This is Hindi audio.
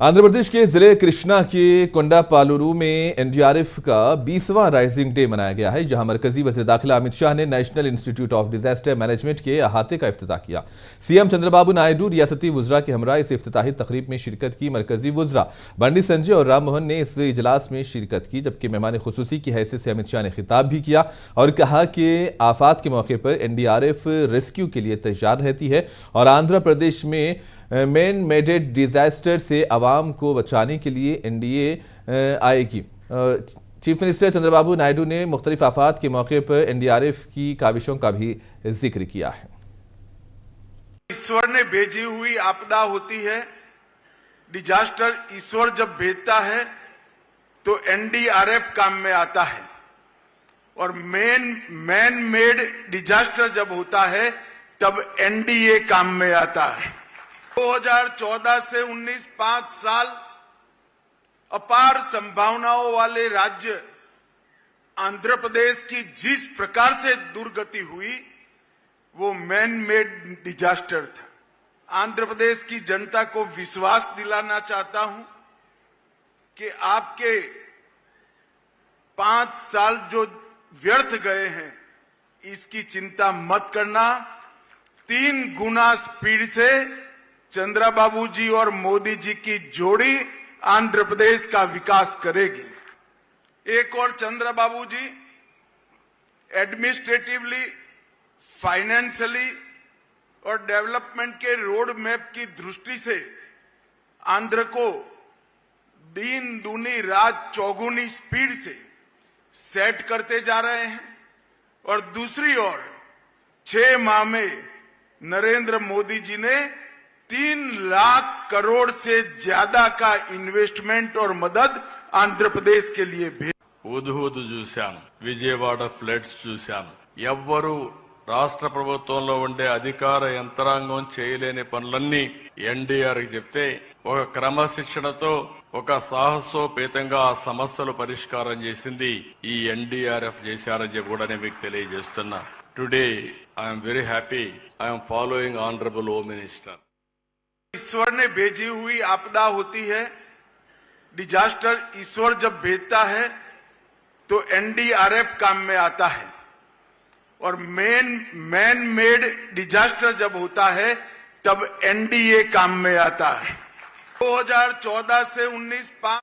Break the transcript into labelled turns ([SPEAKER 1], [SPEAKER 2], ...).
[SPEAKER 1] आंध्र प्रदेश के जिले कृष्णा के कोंडापालुरु में एनडीआरएफ का 20वां राइजिंग डे मनाया गया है, जहां मरकजी वज़ीर दाखिला अमित शाह ने national institute of disaster management के अहाते का इफ्तिताह किया। सीएम चंद्रबाबू नायडू रियासती वुज़रा के हमरा इस इफ्तिताही तकरीब में शिरकत की। मरकजी वुज़रा बंडी संजय और राम मोहन ने इस इजलास में शिरकत की, जबकि मेहमान खुसूसी की हैसियत से अमित शाह ने खिताब भी किया और कहा कि आफात के मौके पर एनडीआरएफ रेस्क्यू के लिए तैयार रहती है और आंध्र प्रदेश में मैन मेडेड डिजास्टर से आवाम को बचाने के लिए एनडीए आएगी। चीफ मिनिस्टर चंद्रबाबू नायडू ने मुख्तलिफ आफात के मौके पर एनडीआरएफ की काविशों का भी जिक्र किया है।
[SPEAKER 2] ईश्वर ने भेजी हुई आपदा होती है। डिजास्टर ईश्वर जब भेजता है तो एनडीआरएफ काम में आता है और मैन मेड डिजास्टर जब होता है तब एनडीए काम में आता है। 2014 से 19 5 साल अपार संभावनाओं वाले राज्य आंध्र प्रदेश की जिस प्रकार से दुर्गति हुई वो मैन मेड डिजास्टर था। आंध्र प्रदेश की जनता को विश्वास दिलाना चाहता हूं कि आपके 5 साल जो व्यर्थ गए हैं इसकी चिंता मत करना। 3 गुना स्पीड से चंद्रबाबू जी और मोदी जी की जोड़ी आंध्र प्रदेश का विकास करेगी। एक और चंद्रबाबू जी एडमिनिस्ट्रेटिवली, फाइनेंशियली और डेवलपमेंट के रोड मैप की दृष्टि से आंध्र को दिन दूनी रात चौगुनी स्पीड से सेट करते जा रहे हैं और दूसरी ओर 6 माह में नरेंद्र मोदी जी ने 3 लाख करोड़ से ज्यादा का इन्वेस्टमेंट और मदद आंध्र प्रदेश के लिए भेज।
[SPEAKER 3] ఉదుహుదు చూశాను, విజయవాడ ఫ్లడ్స్ చూశాను. ఎవ్వరూ రాష్ట్ర ప్రభుత్వంలో ఉండే అధికార యంత్రాంగం చేయలేని పనులన్నీ ఎన్డీఆర్కి చెప్తే ఒక క్రమశిక్షణతో ఒక సాహసోపేతంగా ఆ సమస్యలు పరిష్కారం చేసింది ఈ ఎన్డీఆర్ఎఫ్ చేశారని చెప్పి కూడా నేను మీకు తెలియజేస్తున్నా. Today I'm very happy. I'm following honourable home minister.
[SPEAKER 2] ईश्वर ने भेजी हुई आपदा होती है। डिजास्टर ईश्वर जब भेजता है तो एनडीआरएफ काम में आता है और मैन मेड डिजास्टर जब होता है तब एनडीए काम में आता है। 2014 से 19 5